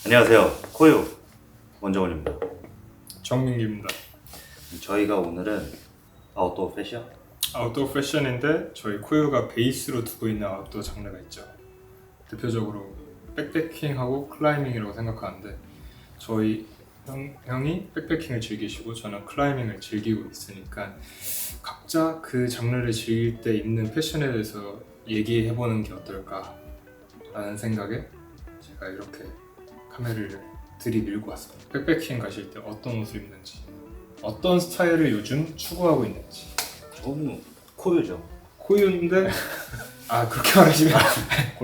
안녕하세요. 코요 원정원입니다. 정민기입니다. 저희가 오늘은 아웃도어 패션? 아웃도어 패션인데 저희 코요가 베이스로 두고 있는 아웃도어 장르가 있죠. 대표적으로 백패킹하고 클라이밍이라고 생각하는데 저희 형이 백패킹을 즐기시고 저는 클라이밍을 즐기고 있으니까 각자 그 장르를 즐길 때 입는 패션에 대해서 얘기해보는 게 어떨까 라는 생각에 제가 이렇게 카메라를 들이밀고 왔습니다. 백패킹 가실 때 어떤 옷을 입는지, 어떤 스타일을 요즘 추구하고 있는지. 저는 코요죠. 코요인데 그렇게 말하시면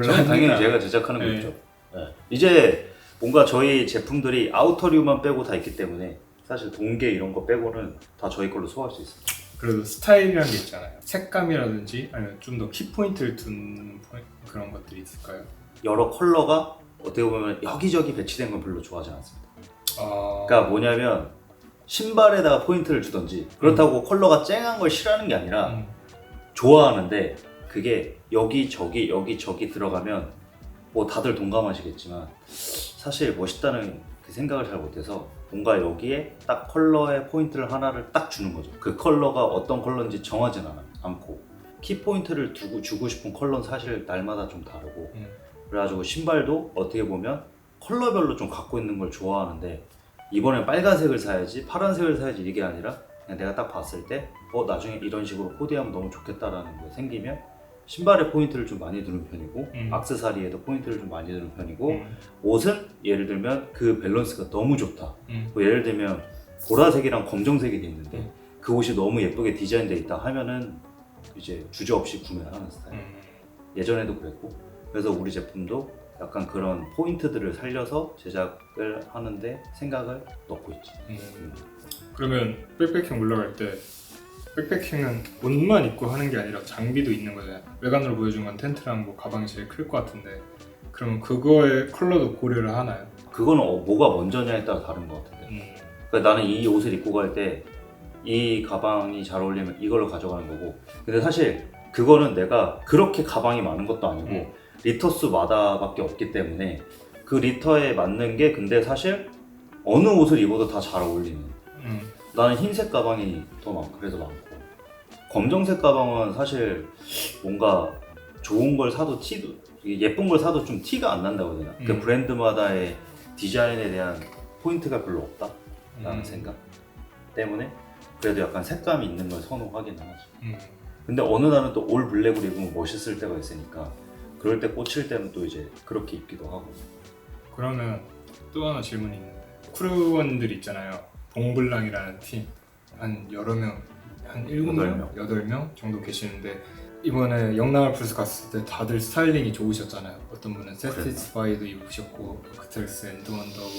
저는 당연히 곤란합니다. 제가 제작하는 네. 거죠. 네. 이제 뭔가 저희 제품들이 아우터류만 빼고 다 있기 때문에 사실 동계 이런 거 빼고는 다 저희 걸로 소화할 수 있어요. 그래도 스타일이라는 게 있잖아요. 색감이라든지 아니면 좀 더 키포인트를 두는 그런 것들이 있을까요? 여러 컬러가 어떻게 보면 여기저기 배치된 건 별로 좋아하지 않습니다. 그러니까 뭐냐면 신발에다가 포인트를 주던지 그렇다고 컬러가 쨍한 걸 싫어하는 게 아니라 좋아하는데 그게 여기 저기 들어가면 뭐 다들 동감하시겠지만 사실 멋있다는 그 생각을 잘 못해서 뭔가 여기에 딱 컬러의 포인트를 하나를 딱 주는 거죠. 그 컬러가 어떤 컬러인지 정하진 않고 키포인트를 주고 싶은 컬러는 사실 날마다 좀 다르고 그래가지고 신발도 어떻게 보면 컬러별로 좀 갖고 있는 걸 좋아하는데 이번엔 빨간색을 사야지 파란색을 사야지 이게 아니라 그냥 내가 딱 봤을 때 나중에 이런 식으로 코디하면 너무 좋겠다라는 게 생기면 신발에 포인트를 좀 많이 두는 편이고 액세서리에도 포인트를 좀 많이 두는 편이고 옷은 예를 들면 그 밸런스가 너무 좋다. 뭐 예를 들면 보라색이랑 검정색이 돼 있는데 그 옷이 너무 예쁘게 디자인되어 있다 하면은 이제 주저없이 구매를 하는 스타일. 예전에도 그랬고 그래서 우리 제품도 약간 그런 포인트들을 살려서 제작을 하는데 생각을 넣고 있지. 그러면 백패킹 올라갈 때 백패킹은 옷만 입고 하는 게 아니라 장비도 있는 거잖아요. 외관으로 보여준 건 텐트랑 뭐 가방이 제일 클 것 같은데 그러면 그거의 컬러도 고려를 하나요? 그거는 뭐가 먼저냐에 따라 다른 것 같은데 그러니까 나는 이 옷을 입고 갈 때 이 가방이 잘 어울리면 이걸로 가져가는 거고 근데 사실 그거는 내가 그렇게 가방이 많은 것도 아니고 리터 수마다밖에 없기 때문에 그 리터에 맞는 게 근데 사실 어느 옷을 입어도 다 잘 어울리는 나는 흰색 가방이 그래도 많고 검정색 가방은 사실 뭔가 좋은 걸 사도 예쁜 걸 사도 좀 티가 안 난다고 해야 되나? 그 브랜드마다의 디자인에 대한 포인트가 별로 없다 라는 생각 때문에 그래도 약간 색감이 있는 걸 선호하긴 하지. 근데 어느 날은 또 올 블랙으로 입으면 멋있을 때가 있으니까 그럴 때 꽂힐 때는 또 이제 그렇게 입기도 하고. 그러면 또 하나 질문이 있는데 크루원들 있잖아요. 봉블랑이라는 팀 한 여러 명, 한 7명, 8명 정도 계시는데 이번에 영남을 플러스 갔을 때 다들 스타일링이 좋으셨잖아요. 어떤 분은 세티스파이도 입으셨고 크트렉스, 엔드원더고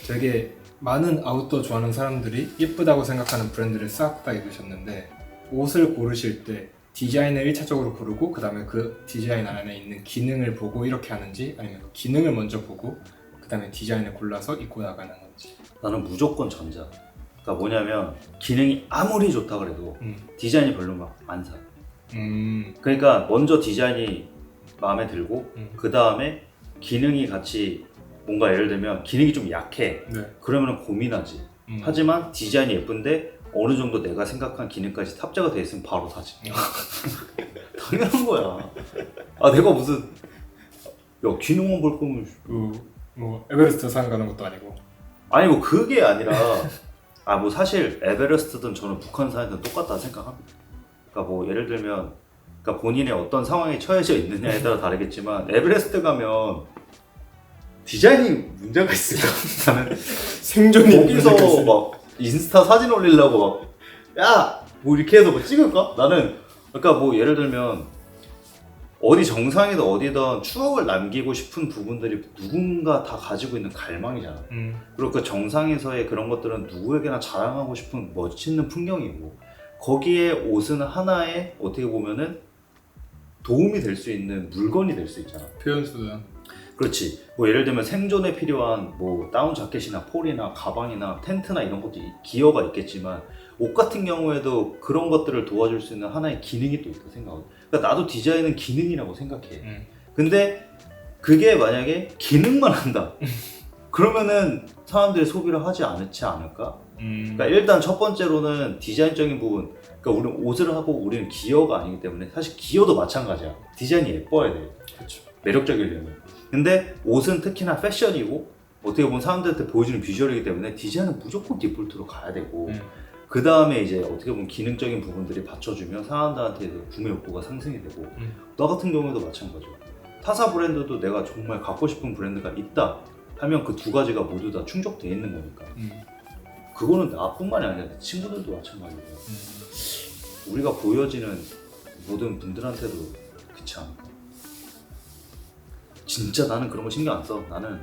되게 많은 아웃도어 좋아하는 사람들이 예쁘다고 생각하는 브랜드를 싹 다 입으셨는데 옷을 고르실 때 디자인을 1차적으로 고르고 그 다음에 그 디자인 안에 있는 기능을 보고 이렇게 하는지 아니면 기능을 먼저 보고 그 다음에 디자인을 골라서 입고 나가는 건지. 나는 무조건 전자. 그러니까 뭐냐면 기능이 아무리 좋다 그래도 디자인이 별로 막 안 사. 그러니까 먼저 디자인이 마음에 들고 그 다음에 기능이 같이 뭔가 예를 들면 기능이 좀 약해. 그러면 고민하지. 하지만 디자인이 예쁜데 어느 정도 내가 생각한 기능까지 탑재가 돼 있으면 바로 사지. 당연한 거야. 내가 무슨 기능만 볼 거면 뭐 에베레스트 산 가는 것도 아니고. 아니 뭐 그게 아니라 뭐 사실 에베레스트든 저는 북한산이든 똑같다 생각합니다. 그러니까 뭐 예를 들면 그러니까 본인의 어떤 상황에 처해져 있느냐에 따라 다르겠지만 에베레스트 가면 디자인이 문제가 있을까? 나는 생존이 거기서 막 인스타 사진 올리려고 뭐 이렇게 해서 뭐 찍을까? 나는 그러니까 뭐 예를 들면 어디 정상이든 어디든 추억을 남기고 싶은 부분들이 누군가 다 가지고 있는 갈망이잖아. 그리고 그 정상에서의 그런 것들은 누구에게나 자랑하고 싶은 멋있는 풍경이고 거기에 옷은 하나의 어떻게 보면은 도움이 될 수 있는 물건이 될 수 있잖아. 표현수단. 그렇지. 뭐 예를 들면 생존에 필요한 뭐 다운 자켓이나 폴이나 가방이나 텐트나 이런 것도 기어가 있겠지만 옷 같은 경우에도 그런 것들을 도와줄 수 있는 하나의 기능이 또 있다고 생각하고. 그러니까 나도 디자인은 기능이라고 생각해. 근데 그게 만약에 기능만 한다. 그러면은 사람들이 소비를 하지 않지 않을까? 그러니까 일단 첫 번째로는 디자인적인 부분. 그러니까 우리는 옷을 하고 우리는 기어가 아니기 때문에 사실 기어도 마찬가지야. 디자인이 예뻐야 돼. 그렇죠. 매력적이려면. 근데 옷은 특히나 패션이고 어떻게 보면 사람들한테 보여주는 비주얼이기 때문에 디자인은 무조건 디폴트로 가야 되고 그 다음에 이제 어떻게 보면 기능적인 부분들이 받쳐주면 사람들한테 구매 욕구가 상승이 되고 너 같은 경우에도 마찬가지고 타사 브랜드도 내가 정말 갖고 싶은 브랜드가 있다 하면 그 두 가지가 모두 다 충족되어 있는 거니까 그거는 나뿐만이 아니라 내 친구들도 마찬가지고 우리가 보여지는 모든 분들한테도 그렇지 않을까. 진짜 나는 그런 거 신경 안 써. 나는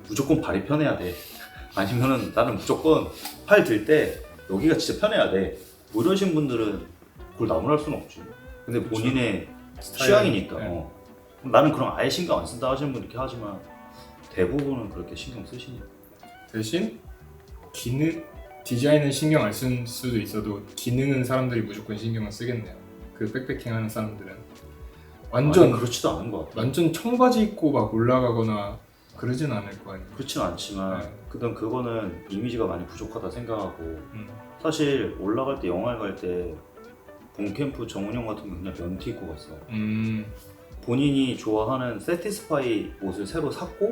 무조건 발이 편해야 돼. 아니면은 나는 무조건 팔 들 때 여기가 진짜 편해야 돼. 뭐 이러신 분들은 그걸 나무랄 수는 없지. 근데 본인의 취향이니까. 네. 나는 그럼 아예 신경 안 쓴다 하시는 분 이렇게 하지만 대부분은 그렇게 신경 쓰시니까. 대신 디자인은 신경 안 쓸 수도 있어도 기능은 사람들이 무조건 신경을 쓰겠네요. 그 백패킹하는 사람들은 완전 그렇지도 않은 것 같아. 완전 청바지 입고 막 올라가거나 그러진 않을 거 아니에요. 그렇진 않지만 네. 그거는 이미지가 많이 부족하다 생각하고 사실 올라갈 때 영화를 갈 때 봄캠프 정은영 같은 경우는 그냥 면티 입고 갔어. 본인이 좋아하는 세티스파이 옷을 새로 샀고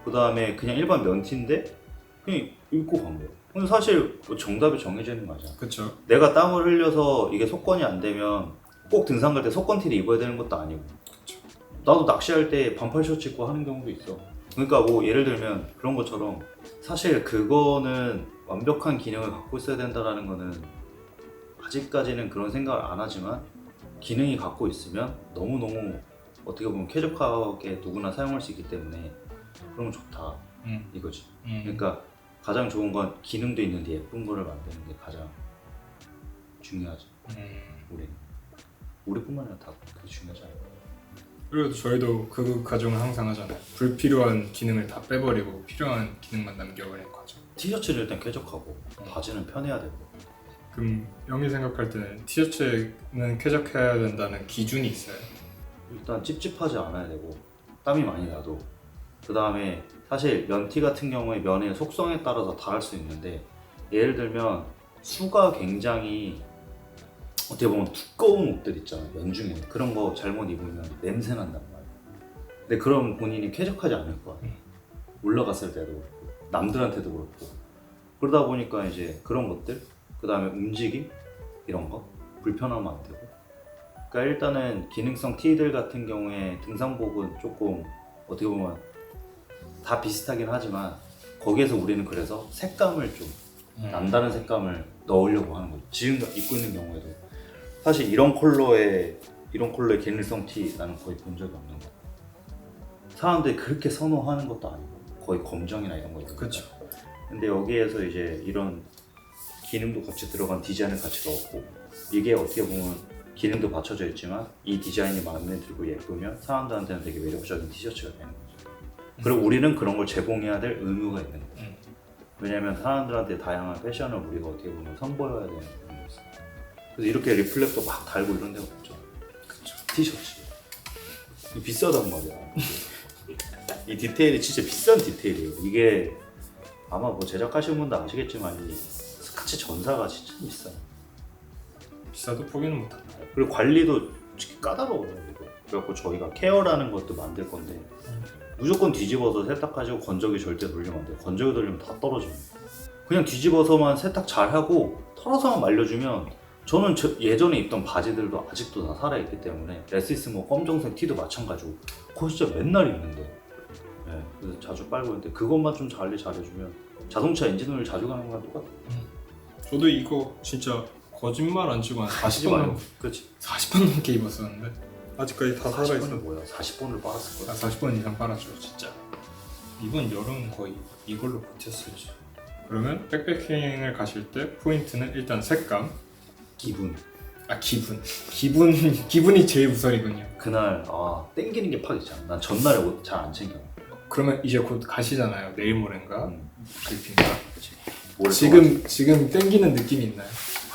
그 다음에 그냥 일반 면티인데 그냥 입고 간 거예요. 근데 사실 뭐 정답이 정해져 있는 거잖아. 그렇죠. 내가 땀을 흘려서 이게 속건이 안 되면 꼭 등산 갈 때 속건티를 입어야 되는 것도 아니고 그쵸. 나도 낚시할 때 반팔 셔츠 입고 하는 경우도 있어. 그러니까 뭐 예를 들면 그런 것처럼 사실 그거는 완벽한 기능을 갖고 있어야 된다라는 거는 아직까지는 그런 생각을 안 하지만 기능이 갖고 있으면 너무너무 어떻게 보면 쾌적하게 누구나 사용할 수 있기 때문에 그러면 좋다 이거지. 그러니까 가장 좋은 건 기능도 있는데 예쁜 거를 만드는 게 가장 중요하지. 우리뿐만 아니라 다 그게 중요하지 않아요. 그리고 저희도 그 과정을 항상 하잖아요. 불필요한 기능을 다 빼버리고 필요한 기능만 남겨버리는 과정. 티셔츠는 일단 쾌적하고 바지는 편해야 되고. 그럼 영희 생각할 때는 티셔츠는 쾌적해야 된다는 기준이 있어요? 일단 찝찝하지 않아야 되고 땀이 많이 나도 그 다음에 사실 면티 같은 경우에 면의 속성에 따라서 다를 수 있는데 예를 들면 수가 굉장히 어떻게 보면 두꺼운 옷들 있잖아요. 면 중에 그런 거 잘못 입으면 냄새 난단 말이야. 근데 그럼 본인이 쾌적하지 않을 거야. 올라갔을 때도 그렇고 남들한테도 그렇고 그러다 보니까 이제 그런 것들 그 다음에 움직임 이런 거 불편하면 안 되고 그러니까 일단은 기능성 티들 같은 경우에 등산복은 조금 어떻게 보면 다 비슷하긴 하지만 거기에서 우리는 그래서 색감을 좀 남다른 색감을 넣으려고 하는 거죠. 지금 입고 있는 경우에도 사실 이런 컬러의 기능성 티 나는 거의 본 적이 없는 거. 사람들이 그렇게 선호하는 것도 아니고 거의 검정이나 이런 거 있잖아요. 그렇죠. 근데 여기에서 이제 이런 기능도 같이 들어간 디자인을 같이 넣었고 이게 어떻게 보면 기능도 받쳐져 있지만 이 디자인이 마음에 들고 예쁘면 사람들한테는 되게 매력적인 티셔츠가 되는 거죠. 그리고 우리는 그런 걸 제공해야 될 의무가 있는 거죠. 왜냐면 사람들한테 다양한 패션을 우리가 어떻게 보면 선보여야 되는 부분이 있어요. 그래서 이렇게 리플렉터 막 달고 이런 데가 없죠. 그쵸. 티셔츠 이거 비싸단 말이야. 이 디테일이 진짜 비싼 디테일이에요. 이게 아마 뭐 제작하시는 분도 아시겠지만 이 스카치 전사가 진짜 비싸. 비싸도 포기는 못한다. 그리고 관리도 솔직히 까다로워요. 이거. 그래갖고 저희가 케어라는 것도 만들 건데 무조건 뒤집어서 세탁하시고 건조기 절대 돌리면 안 돼요. 건조기 돌리면 다 떨어집니다. 그냥 뒤집어서만 세탁 잘하고 털어서만 말려주면 저는 예전에 입던 바지들도 아직도 다 살아있기 때문에 레시스 뭐 검정색 티도 마찬가지고 그거 진짜 맨날 입는데 네, 그래서 자주 빨고 있는데 그것만 좀 관리 잘해주면 자동차 엔진오일 자주 가는 거랑 똑같아요. 저도 이거 진짜 거짓말 안 치고 한 40번 그렇지. 40번 넘게 입었었는데 아직까지 다 살아있어. 40번은 뭐야? 40번을 빨았을 거야. 40번 이상 빨았죠 진짜. 이번 여름 거의 이걸로 버텼었죠. 그러면 백패킹을 가실 때 포인트는 일단 색감, 기분. 기분이 제일 우선이군요. 그날 땡기는 게 팍 있잖아. 난 전날에 옷 잘 안 챙겨. 그러면 이제 곧 가시잖아요. 내일 모레인가 그리핀가. 지금 땡기는 느낌이 있나요?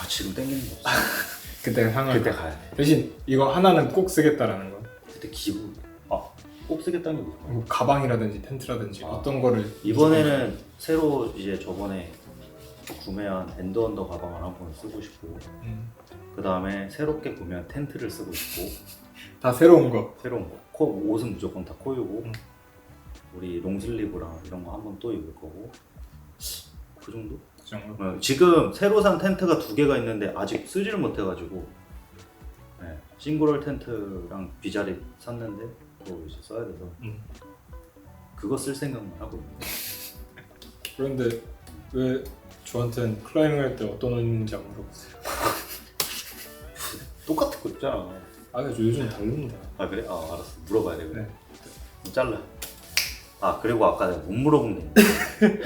지금 땡기는 거 없어. 그때 상황 그때 가야 돼. 대신 이거 하나는 꼭 쓰겠다라는 거. 그때 기분. 꼭 쓰겠다는 게 무슨 말이야? 뭐 가방이라든지 텐트라든지 어떤 거를 이번에는 새로 이제 저번에 구매한 엔더 가방을 한번 쓰고 싶고 그 다음에 새롭게 구매한 텐트를 쓰고 싶고 다 새로운 거. 새로운 거 옷은 무조건 다 코유고 우리 롱슬리브랑 이런 거 한번 또 입을 거고 그 정도? 그 정도? 지금 새로 산 텐트가 2개가 있는데 아직 쓰지를 못해가지고 네, 싱글홀 텐트랑 비자리 샀는데 그거 이제 써야 돼서 그거 쓸 생각만 하고 있는데 그런데 왜 저한테는 클라이밍 할 때 어떤 옷 입는지 안 물어보세요? 똑같은 거 있잖아. 아, 저 요즘 다릅니다. 아 그래? 아 알았어 물어봐야 돼. 그래. 네. 잘라. 아 그리고 아까 내가 못 물어본 게 있는데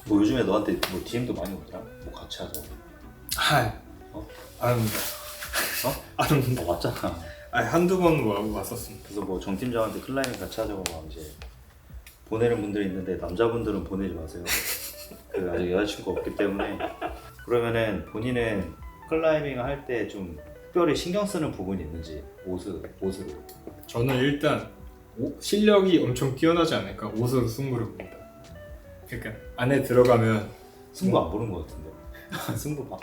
뭐 요즘에 너한테 뭐 DM도 많이 오더라? 뭐 같이 하자고. 안 옵니다. 안 옵니다. 왔잖아. 한두 번 왔었습니다. 그래서 뭐 정 팀장한테 클라이밍 같이 하자고 막 이제 보내는 분들이 있는데 남자분들은 보내지 마세요. 그 아직 여자친구 없기 때문에. 그러면은 본인은 클라이밍을 할 때 좀 특별히 신경 쓰는 부분이 있는지 옷으로. 저는 일단 실력이 엄청 뛰어나지 않을까 옷으로 승부를 봅니다. 그러니까 안에 들어가면 승부 안 보는 것 같은데. 승부 봐.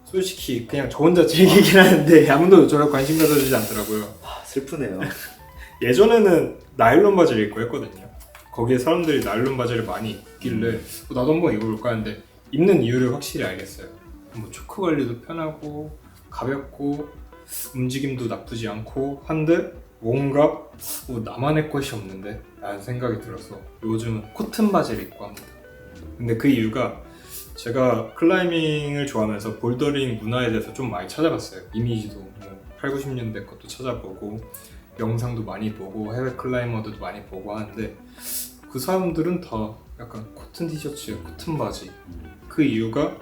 솔직히 그냥 저 혼자 즐기긴 하는데 아무도 저를 관심 가져주지 않더라고요. 아 슬프네요. 예전에는 나일론 바지를 입고 했거든요. 거기에 사람들이 나일론 바지를 많이 입길래 나도 한번 입어볼까 하는데 입는 이유를 확실히 알겠어요. 뭐 초크 관리도 편하고 가볍고 움직임도 나쁘지 않고 한데 뭔가 나만의 것이 없는데 라는 생각이 들어서 요즘은 코튼 바지를 입고 합니다. 근데 그 이유가 제가 클라이밍을 좋아하면서 볼더링 문화에 대해서 좀 많이 찾아봤어요. 이미지도 뭐 8, 90년대 것도 찾아보고 영상도 많이 보고 해외 클라이머들도 많이 보고 하는데 그 사람들은 다 약간 코튼 티셔츠, 코튼 바지. 그 이유가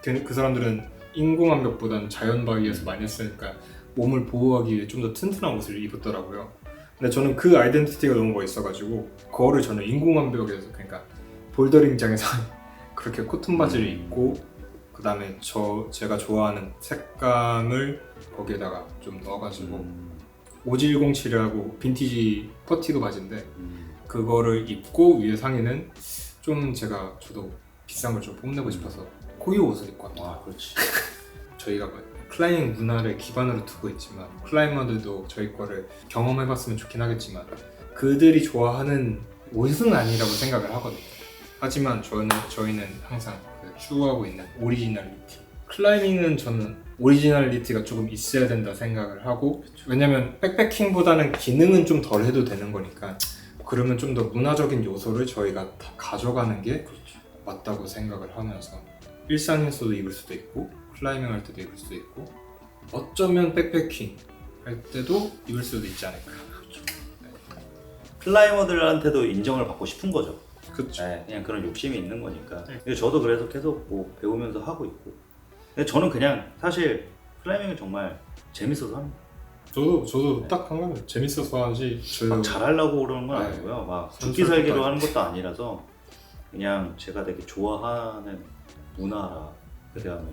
그 사람들은 인공암벽보다는 자연 바위에서 많이 했으니까 몸을 보호하기 위해 좀 더 튼튼한 옷을 입었더라고요. 근데 저는 그 아이덴티티가 너무 멋있어가지고 그거를 저는 인공암벽에서 그러니까 볼더링장에서 그렇게 코튼 바지를 입고 그 다음에 제가 좋아하는 색감을 거기에다가 좀 넣어가지고 OG107이라고 빈티지 퍼티그 바지인데 그거를 입고 위에 상의는 좀 저도 비싼 걸 좀 뽐내고 싶어서 코유 옷을 입고 합니다. 아 그렇지. 저희가 클라이밍 문화를 기반으로 두고 있지만 클라이머들도 저희 거를 경험해봤으면 좋긴 하겠지만 그들이 좋아하는 옷은 아니라고 생각을 하거든요. 하지만 저희는 항상 추구하고 있는 오리지널리티. 클라이밍은 저는 오리지널리티가 조금 있어야 된다 생각을 하고 왜냐면 백패킹보다는 기능은 좀 덜 해도 되는 거니까 그러면 좀 더 문화적인 요소를 저희가 다 가져가는 게 맞다고 생각을 하면서 일상에서도 입을 수도 있고 클라이밍 할 때도 입을 수도 있고 어쩌면 백패킹 할 때도 입을 수도 있지 않을까. 그렇죠. 네. 클라이머들한테도 인정을 받고 싶은 거죠. 그렇죠. 네, 그냥 그런 욕심이 있는 거니까. 근데 저도 그래서 계속 뭐 배우면서 하고 있고. 근데 저는 그냥 사실 클라이밍은 정말 재밌어서 합니다. 저도 딱 한 거는 재밌어서 하지 막 잘하려고 그러는 건 네. 아니고요. 막 죽기 살기로 하는 것도 아니라서 그냥 제가 되게 좋아하는 문화라 그다음에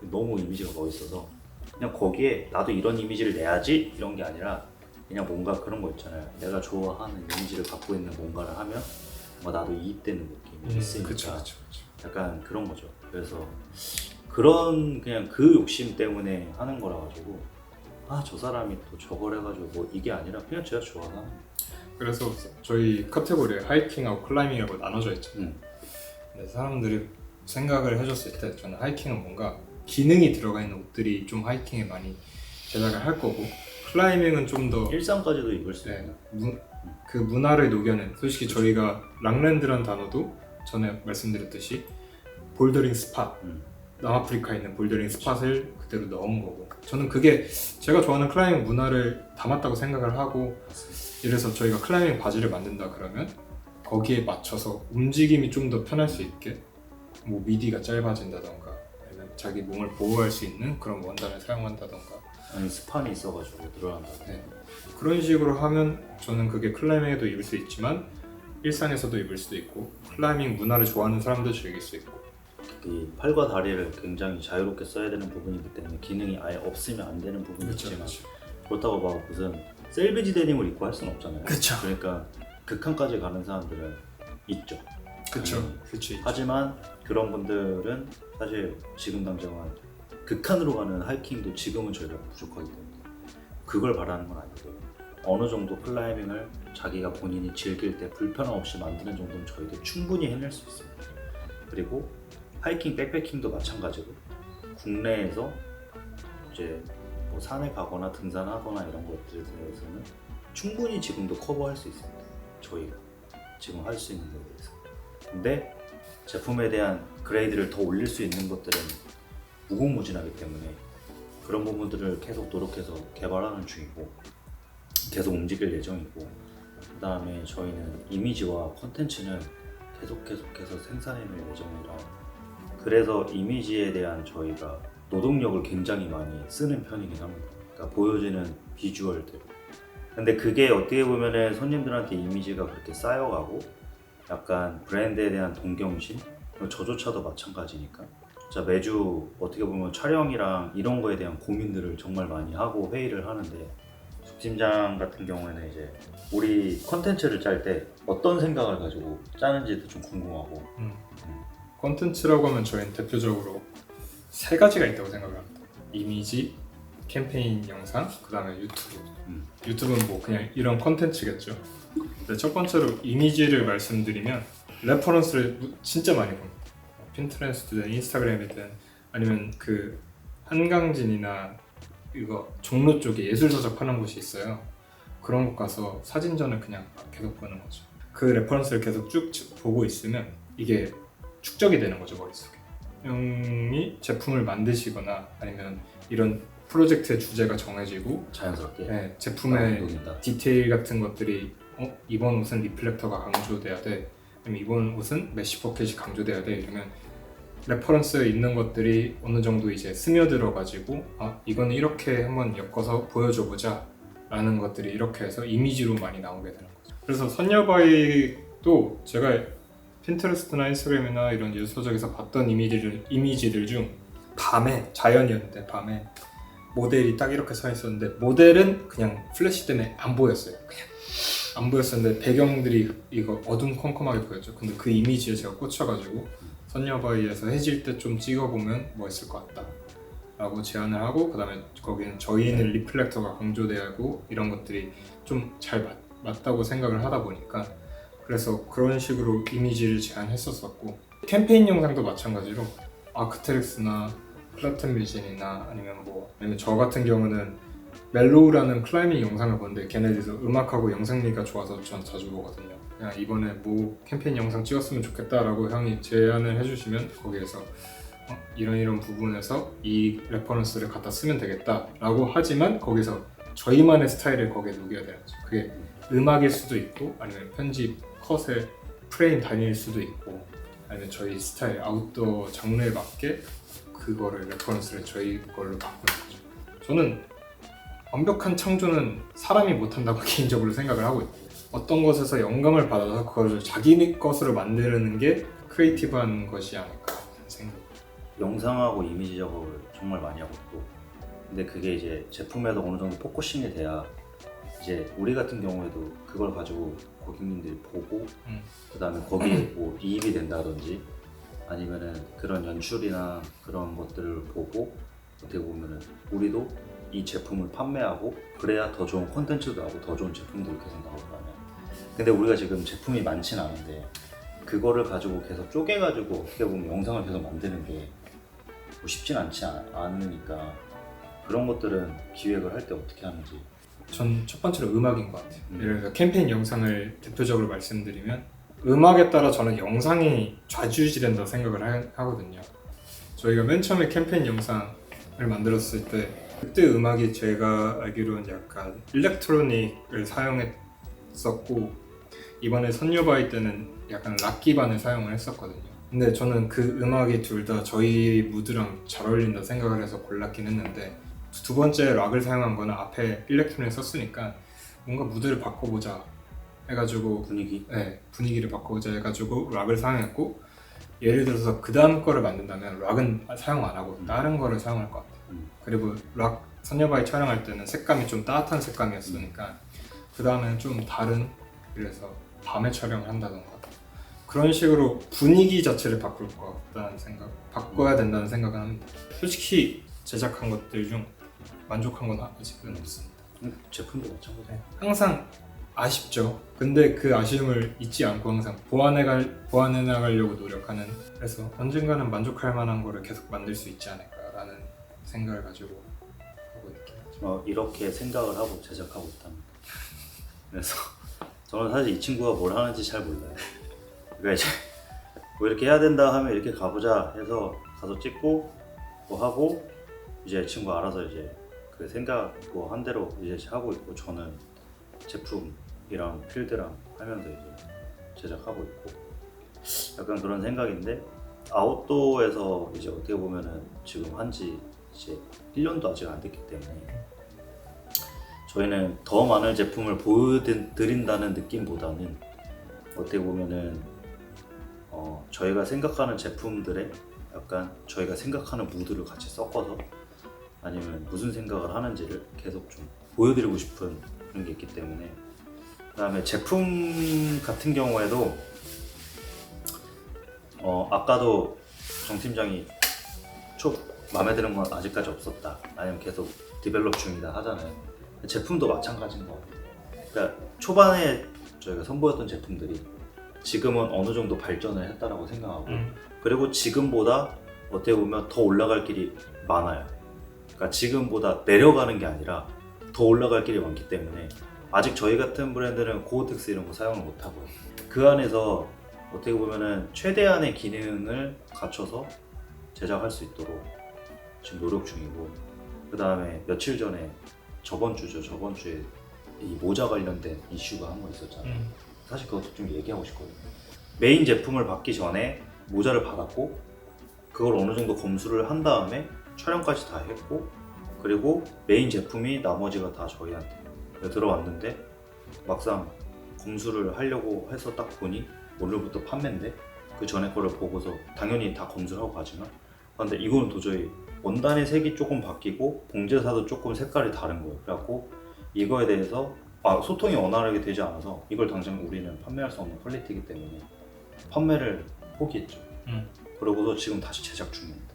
너무 이미지가 멋있어서 그냥 거기에 나도 이런 이미지를 내야지 이런 게 아니라 그냥 뭔가 그런 거 있잖아요. 내가 좋아하는 이미지를 갖고 있는 뭔가를 하면 뭔가 나도 이입되는 느낌이 있으니까 그쵸. 약간 그런 거죠. 그래서 그런 그냥 그 욕심 때문에 하는 거라 가지고 저 사람이 또 저걸 해가지고 뭐 이게 아니라 그냥 제가 좋아하는 거예요. 그래서 저희 카테고리에 하이킹하고 클라이밍이라고 나눠져 있잖아요. 근데 사람들이 생각을 해줬을 때 저는 하이킹은 뭔가 기능이 들어가 있는 옷들이 좀 하이킹에 많이 제작을 할 거고 클라이밍은 좀 더 일상까지도 입을 수 있는 그 문화를 녹여낸 솔직히 저희가 락랜드라는 단어도 전에 말씀드렸듯이 볼더링 스팟 남아프리카에 있는 볼더링 스팟을 그대로 넣은 거고 저는 그게 제가 좋아하는 클라이밍 문화를 담았다고 생각을 하고 이래서 저희가 클라이밍 바지를 만든다 그러면 거기에 맞춰서 움직임이 좀 더 편할 수 있게 뭐 미디가 짧아진다던가 아니면 자기 몸을 보호할 수 있는 그런 원단을 사용한다던가 아니 스판이 있어가지고 늘어난다. 네. 그런 식으로 하면 저는 그게 클라이밍에도 입을 수 있지만 일상에서도 입을 수도 있고 클라이밍 문화를 좋아하는 사람도 즐길 수 있고 이 팔과 다리를 굉장히 자유롭게 써야 되는 부분이기 때문에 기능이 아예 없으면 안 되는 부분이 있지만 그렇다고 막 무슨 셀비지 데님을 입고 할 수는 없잖아요. 그쵸. 그러니까 극한까지 가는 사람들은 있죠. 그렇죠. 그렇죠. 하지만 그런 분들은 사실 지금 당장은 극한으로 가는 하이킹도 지금은 저희가 부족하기 때문에 그걸 바라는 건 아니고 어느 정도 클라이밍을 자기가 본인이 즐길 때 불편함 없이 만드는 정도는 저희도 충분히 해낼 수 있습니다. 그리고 하이킹, 백패킹도 마찬가지로 국내에서 이제 뭐 산에 가거나 등산하거나 이런 것들에 대해서는 충분히 지금도 커버할 수 있습니다. 저희가 지금 할 수 있는 것에 대해서. 근데 제품에 대한 그레이드를 더 올릴 수 있는 것들은 무궁무진하기 때문에 그런 부분들을 계속 노력해서 개발하는 중이고 계속 움직일 예정이고, 그 다음에 저희는 이미지와 컨텐츠는 계속해서 생산해낼 예정이라, 그래서 이미지에 대한 저희가 노동력을 굉장히 많이 쓰는 편이긴 합니다. 그러니까 보여지는 비주얼들. 근데 그게 어떻게 보면은 손님들한테 이미지가 그렇게 쌓여가고 약간 브랜드에 대한 동경심, 저조차도 마찬가지니까 자, 매주 어떻게 보면 촬영이랑 이런 거에 대한 고민들을 정말 많이 하고 회의를 하는데, 숙팀장 같은 경우에는 이제 우리 컨텐츠를 짤 때 어떤 생각을 가지고 짜는지도 좀 궁금하고. 컨텐츠라고 하면 저희는 대표적으로 세 가지가 있다고 생각합니다. 이미지, 캠페인 영상, 그 다음에 유튜브. 유튜브는 뭐 그냥 이런 컨텐츠겠죠. 근데 첫 번째로 이미지를 말씀드리면 레퍼런스를 진짜 많이 봅니다. 핀트레스트든 인스타그램이든 아니면 그 한강진이나 이거 종로 쪽에 예술 저작하는 곳이 있어요. 그런 곳 가서 사진전을 그냥 계속 보는 거죠. 그 레퍼런스를 계속 쭉 보고 있으면 이게 축적이 되는 거죠, 머릿속에. 형이 제품을 만드시거나 아니면 이런 프로젝트의 주제가 정해지고 자연스럽게 네, 제품의 디테일 같은 것들이 이번 옷은 리플렉터가 강조돼야 돼, 아니면 이번 옷은 메쉬 포켓이 강조돼야 돼, 이러면 레퍼런스에 있는 것들이 어느 정도 이제 스며들어 가지고 이거는 이렇게 한번 엮어서 보여줘 보자 라는 것들이 이렇게 해서 이미지로 많이 나오게 되는 거죠. 그래서 선녀바이도 제가 핀터레스트나 인스타그램이나 이런 예술서적에서 봤던 이미지들 중 밤에, 자연이었는데 밤에 모델이 딱 이렇게 서 있었는데 모델은 그냥 플래시 때문에 안 보였어요. 그냥 안 보였었는데 배경들이 이거 어둠컴컴하게 보였죠. 근데 그 이미지에 제가 꽂혀가지고 선녀바위에서 해질 때 좀 찍어보면 멋있을 것 같다 라고 제안을 하고, 그 다음에 거기는 저희는 리플렉터가 강조되고 이런 것들이 좀 잘 맞다고 생각을 하다 보니까 그래서 그런 식으로 이미지를 제안했었었고, 캠페인 영상도 마찬가지로 아크테릭스나 플라튼 뮤진이나 아니면 저 같은 경우는 멜로우라는 클라이밍 영상을 보는데 걔네들도 음악하고 영상미가 좋아서 전 자주 보거든요. 그냥 이번에 뭐 캠페인 영상 찍었으면 좋겠다라고 형이 제안을 해주시면 거기에서 이런 부분에서 이 레퍼런스를 갖다 쓰면 되겠다라고 하지만 거기서 저희만의 스타일을 거기에 녹여야 되는 거죠. 그게 음악일 수도 있고 아니면 편집, 컷의 프레임 단위일 수도 있고 아니면 저희 스타일, 아웃도어 장르에 맞게 그거를 레퍼런스를 저희 걸로 바꾸는 거죠. 저는 완벽한 창조는 사람이 못한다고 개인적으로 생각을 하고 있고, 어떤 것에서 영감을 받아서 그걸 자기 것으로 만드는 게 크리에이티브한 것이 아닐까 생각. 영상하고 이미지 작업을 정말 많이 하고 있고, 근데 그게 이제 제품에도 어느 정도 포커싱이 돼야 이제 우리 같은 경우에도 그걸 가지고 고객님들이 보고 그 다음에 거기에 뭐 이입이 된다든지 아니면은 그런 연출이나 그런 것들을 보고 어떻게 보면은 우리도 이 제품을 판매하고 그래야 더 좋은 콘텐츠도 하고 더 좋은 제품들이 계속 나올 거 아니야. 근데 우리가 지금 제품이 많진 않은데 그거를 가지고 계속 쪼개가지고 어떻게 보면 영상을 계속 만드는 게 뭐 쉽진 않으니까 그런 것들은 기획을 할 때 어떻게 하는지. 전 첫 번째로 음악인 것 같아요. 예를 들어서 캠페인 영상을 대표적으로 말씀드리면 음악에 따라 저는 영상이 좌지우지된다고 생각을 하거든요. 저희가 맨 처음에 캠페인 영상을 만들었을 때 그때 음악이 제가 알기로는 약간 일렉트로닉을 사용했었고 이번에 선녀바이 때는 약간 락 기반을 사용을 했었거든요. 근데 저는 그 음악이 둘 다 저희 무드랑 잘 어울린다 생각을 해서 골랐긴 했는데 두 번째 락을 사용한 거는 앞에 일렉트로닉 썼으니까 뭔가 무드를 바꿔보자 해가지고 분위기를 바꿔보자 해가지고 락을 사용했고, 예를 들어서 그 다음 거를 만든다면 락은 사용 안 하고 다른 거를 사용할 것 같아요. 그리고 락 선녀바위 촬영할 때는 색감이 좀 따뜻한 색감이었으니까 그 다음에는 좀 다른, 그래서 밤에 촬영을 한다던가 그런 식으로 분위기 자체를 바꿀 것 같다는 생각, 바꿔야 된다는 생각은 합니다. 솔직히 제작한 것들 중 만족한 건 아직은 없습니다. 제품도 마찬가지예요. 항상 아쉽죠. 근데 그 아쉬움을 잊지 않고 항상 보완해 나가려고 노력하는, 그래서 언젠가는 만족할 만한 거를 계속 만들 수 있지 않을까라는 생각을 가지고 하고 있긴 하죠. 이렇게 생각을 하고 제작하고 있답니다. 그래서 저는 사실 이 친구가 뭘 하는지 잘 몰라요. 그러니까 이제 뭐 이렇게 해야 된다 하면 이렇게 가보자 해서 가서 찍고 뭐 하고 이제 친구가 알아서 이제 그 생각 뭐 한 대로 이제 하고 있고, 저는 제품이랑 필드랑 하면서 이제 제작하고 있고 약간 그런 생각인데, 아웃도어에서 이제 어떻게 보면은 지금 한지 이제 1년도 아직 안 됐기 때문에 저희는 더 많은 제품을 보여드린다는 느낌보다는 어떻게 보면은 저희가 생각하는 제품들에 약간 저희가 생각하는 무드를 같이 섞어서 아니면 무슨 생각을 하는지를 계속 좀 보여드리고 싶은 그런 게 있기 때문에. 그 다음에 제품 같은 경우에도 아까도 정 팀장이 마음에 드는 건 아직까지 없었다, 아니면 계속 디벨롭 중이다 하잖아요. 제품도 마찬가지인 것 같아요. 그러니까 초반에 저희가 선보였던 제품들이 지금은 어느 정도 발전을 했다라고 생각하고 그리고 지금보다 어떻게 보면 더 올라갈 길이 많아요. 그러니까 지금보다 내려가는 게 아니라 더 올라갈 길이 많기 때문에 아직 저희 같은 브랜드는 고어텍스 이런 거 사용을 못하고요. 그 안에서 어떻게 보면은 최대한의 기능을 갖춰서 제작할 수 있도록 지금 노력 중이고, 그 다음에 며칠 전에 저번 주에 이 모자 관련된 이슈가 한 번 있었잖아요. 사실 그것도 좀 얘기하고 싶거든요. 메인 제품을 받기 전에 모자를 받았고 그걸 어느 정도 검수를 한 다음에 촬영까지 다 했고, 그리고 메인 제품이 나머지가 다 저희한테 들어왔는데 막상 검수를 하려고 해서 딱 보니 오늘부터 판매인데 그 전에 거를 보고서 당연히 다 검수를 하고 가지만, 근데 이거는 도저히 원단의 색이 조금 바뀌고 봉제사도 조금 색깔이 다른 거예요. 그래갖고 이거에 대해서 소통이 원활하게 되지 않아서 이걸 당장 우리는 판매할 수 없는 퀄리티이기 때문에 판매를 포기했죠. 그러고서 지금 다시 제작 중입니다.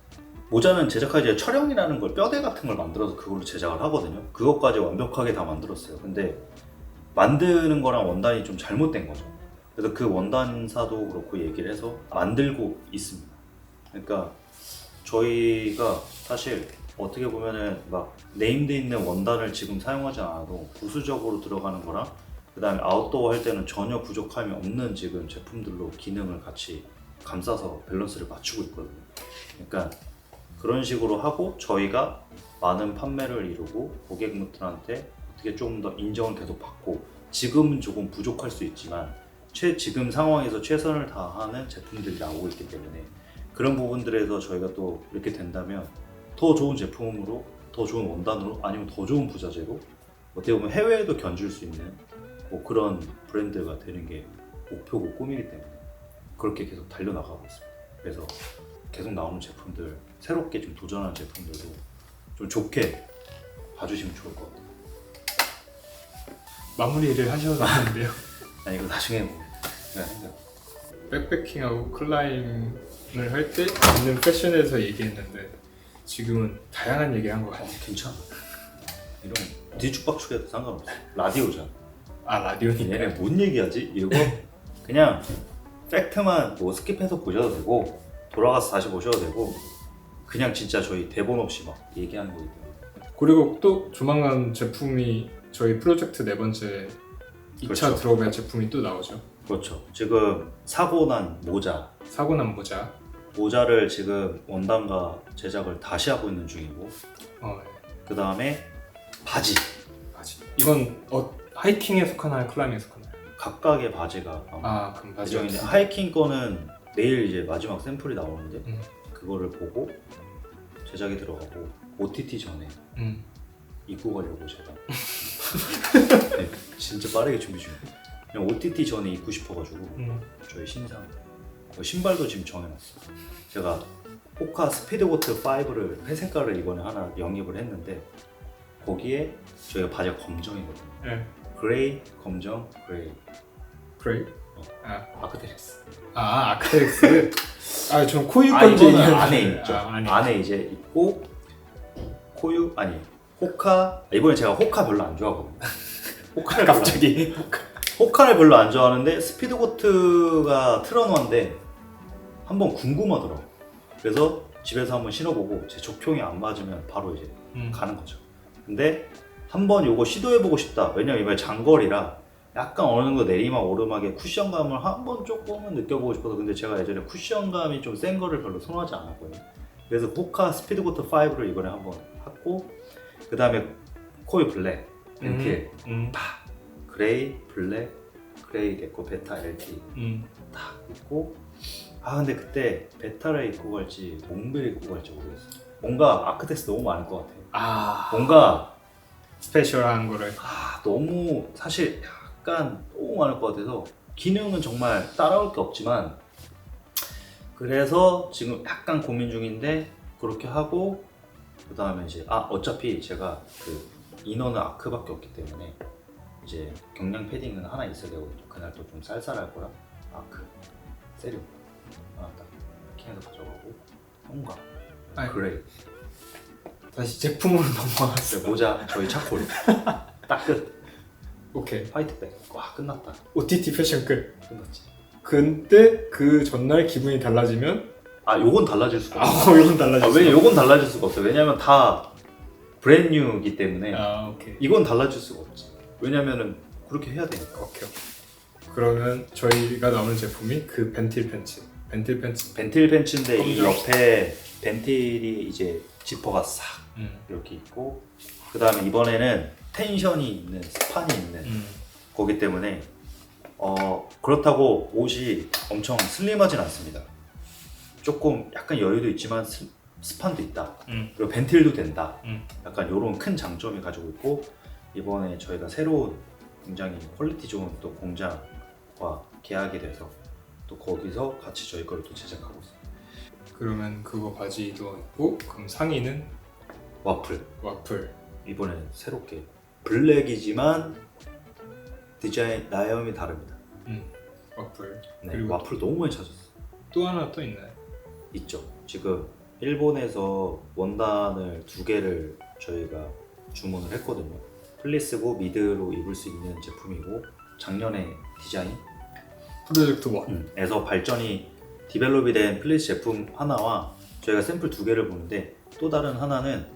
모자는 제작하기 전에 촬영이라는 걸, 뼈대 같은 걸 만들어서 그걸로 제작을 하거든요. 그것까지 완벽하게 다 만들었어요. 근데 만드는 거랑 원단이 좀 잘못된 거죠. 그래서 그 원단사도 그렇고 얘기를 해서 만들고 있습니다. 그러니까 저희가 사실 어떻게 보면은 막 네임드 있는 원단을 지금 사용하지 않아도 부수적으로 들어가는 거랑 그 다음에 아웃도어 할 때는 전혀 부족함이 없는 지금 제품들로 기능을 같이 감싸서 밸런스를 맞추고 있거든요. 그러니까 그런 식으로 하고 저희가 많은 판매를 이루고 고객분들한테 어떻게 좀 더 인정을 계속 받고, 지금은 조금 부족할 수 있지만 지금 상황에서 최선을 다하는 제품들이 나오고 있기 때문에 그런 부분들에서 저희가 또 이렇게 된다면 더 좋은 제품으로, 더 좋은 원단으로, 아니면 더 좋은 부자재로 어떻게 보면 해외에도 견줄 수 있는 뭐 그런 브랜드가 되는 게 목표고 꿈이기 때문에 그렇게 계속 달려나가고 있습니다. 그래서 계속 나오는 제품들, 새롭게 좀 도전하는 제품들도 좀 좋게 봐주시면 좋을 것 같아요. 마무리를 하셔도 되는데요. 아니 이거 나중에 뭐 그냥 생각. 백패킹하고 클라임을 할 때 있는 패션에서 얘기했는데 지금은 다양한 얘기한 것 같아요. 괜찮아. 이런 뒤죽박죽해도 상관없어. 라디오잖아. 라디오니까. 얘네 뭔 얘기하지? 이거 그냥 팩트만 뭐 스킵해서 보셔도 되고 돌아가서 다시 보셔도 되고 그냥 진짜 저희 대본 없이 막 얘기하는 거기 때문에. 그리고 또 조만간 제품이 저희 프로젝트 4번째 2차 그렇죠. 드롭의 제품이 또 나오죠. 그렇죠. 지금 사고 난 모자. 모자를 지금 원단과 제작을 다시 하고 있는 중이고, 그 다음에 바지. 이건 하이킹에 속하나요? 클라임에 속하나요? 각각의 바지가 그럼 바지. 예정인데 하이킹 거는 내일 이제 마지막 샘플이 나오는데 그거를 보고 제작이 들어가고 OTT 전에 입고 가려고 제가 네, 진짜 빠르게 준비 중이에요. 그냥 OTT 전에 입고 싶어가지고 저희 신상 신발도 지금 정해놨어요. 제가 호카 스피드워터 5를 회색깔을 이번에 하나 영입을 했는데 거기에 저희가 바지가 검정이거든요. 네. 그레이, 검정, 그레이. 그레이? 아크테릭스. 아크텍스. 전 코유 아, 건지 이거는 안에 있죠. 안에. 안에 이제 있고 코유 아니 호카. 이번에 제가 호카 별로 안 좋아하거든요. 호카를 갑자기 호카를 별로 안 좋아하는데 스피드고트가 트런원데 한번 궁금하더라고. 그래서 집에서 한번 신어보고 제 적형이 안 맞으면 바로 이제 가는 거죠. 근데 한번 요거 시도해보고 싶다. 왜냐면 이번에 장거리라 약간 어느 정도 내리막 오르막에 쿠션감을 한번 조금은 느껴보고 싶어서. 근데 제가 예전에 쿠션감이 좀 센 거를 별로 선호하지 않았거든요. 그래서 호카 스피드고트 5를 이번에 한번 했고, 그 다음에 코유 블랙, 벤틸, 그레이, 블랙, 그레이 됐고 베타 LT 딱 있고. 근데 그때 베타를 입고 갈지 몽벨 입고 갈지 모르겠어. 뭔가 아크텍스 너무 많을 것 같아. 뭔가 스페셜한 거를. 너무 사실 약간 너무 많을 것 같아서 기능은 정말 따라올 게 없지만, 그래서 지금 약간 고민 중인데 그렇게 하고, 그 다음에 이제 어차피 제가 그 이너는 아크밖에 없기 때문에 이제 경량 패딩은 하나 있어야 되거든요. 그날 또 좀 쌀쌀할 거라 아크, 세리움 딱 킹에서 가져가고, 형과 그레이. 다시 제품으로 넘어갔어. 모자 저희 차콜 딱 끝. 오케이. 화이트백. 끝났다. OTT 패션 끝. 끝났지. 근데 그 전날 기분이 달라지면 요건 달라질 수가 없어. 이건 달라질 왜냐 요건 달라질 수가 없어. 왜냐면 다 브랜뉴이기 때문에. 오케이. 이건 달라질 수가 없지. 왜냐면은 그렇게 해야 되니까. 오케이. 그러면 저희가 나오는 제품이 그 벤틸 팬츠. 벤틸 팬츠인데 이 검정. 옆에 벤틸이 이제 지퍼가 싹 이렇게 있고, 그 다음에 이번에는 텐션이 있는 스판이 있는 거기 때문에 그렇다고 옷이 엄청 슬림하진 않습니다. 조금 약간 여유도 있지만 스판도 있다. 그리고 벤틸도 된다. 약간 이런 큰 장점이 가지고 있고, 이번에 저희가 새로운 굉장히 퀄리티 좋은 또 공장과 계약이 돼서 또 거기서 같이 저희 거를 또 제작하고 있습니다. 그러면 그거 바지도 있고, 그럼 상의는 와플. 이번에 새롭게 블랙이지만 디자인 나염이 다릅니다. 와플. 네, 그리고 와플 너무 많이 찾았어. 또 하나 또 있나요? 있죠. 지금 일본에서 원단을 2개를 저희가 주문을 했거든요. 플리스고 미드로 입을 수 있는 제품이고, 작년에 디자인 프로젝트 1. 에서 발전이 디벨롭이 된 플리스 제품 하나와 저희가 샘플 2개를 보는데, 또 다른 하나는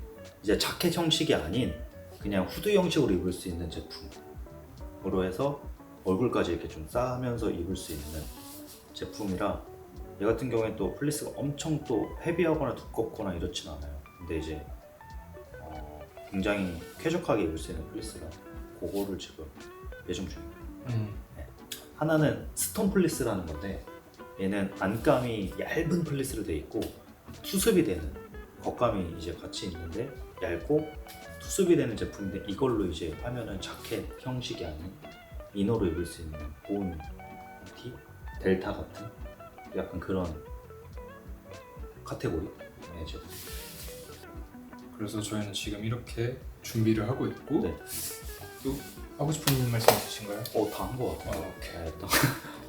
이제 자켓 형식이 아닌 그냥 후드 형식으로 입을 수 있는 제품으로 해서 얼굴까지 이렇게 좀 싸면서 입을 수 있는 제품이라, 얘 같은 경우에 또 플리스가 엄청 또 헤비하거나 두껍거나 이렇진 않아요. 근데 이제 굉장히 쾌적하게 입을 수 있는 플리스라 그거를 지금 예정 중입니다. 네. 하나는 스톤 플리스라는 건데, 얘는 안감이 얇은 플리스로 되어 있고 투습이 되는, 겉감이 이제 같이 있는데 얇고 투습이 되는 제품인데, 이걸로 이제 하면은 자켓 형식이 아닌 이너로 입을 수 있는 보온 티? 델타 같은 약간 그런 카테고리 제품. 그래서 저희는 지금 이렇게 준비를 하고 있고, 네. 또 하고 싶은 말씀 있으신가요? 다 한 거 같아요. 오케이.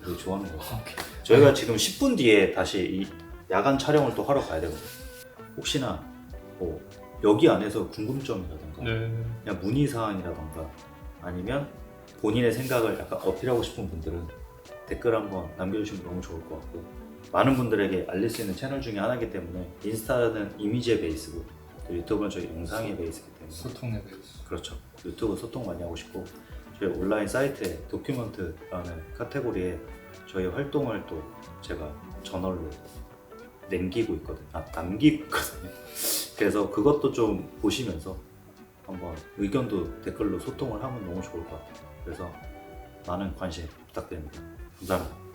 되게 좋아하는 거 같아요. 저희가 지금 10분 뒤에 다시 이 야간 촬영을 또 하러 가야 되거든요. 혹시나 뭐 여기 안에서 궁금점이라던가 그냥 문의사항이라던가 아니면 본인의 생각을 약간 어필하고 싶은 분들은 댓글 한번 남겨주시면 너무 좋을 것 같고, 많은 분들에게 알릴 수 있는 채널 중에 하나이기 때문에, 인스타는 이미지의 베이스고 유튜브는 저희 영상의 베이스이기 때문에 소통의 베이스. 그렇죠. 유튜브 소통 많이 하고 싶고, 저희 온라인 사이트에 도큐먼트라는 카테고리에 저희 활동을 또 제가 저널로 남기고 있거든요. 그래서 그것도 좀 보시면서 한번 의견도 댓글로 소통을 하면 너무 좋을 것 같아요. 그래서 많은 관심 부탁드립니다. 감사합니다.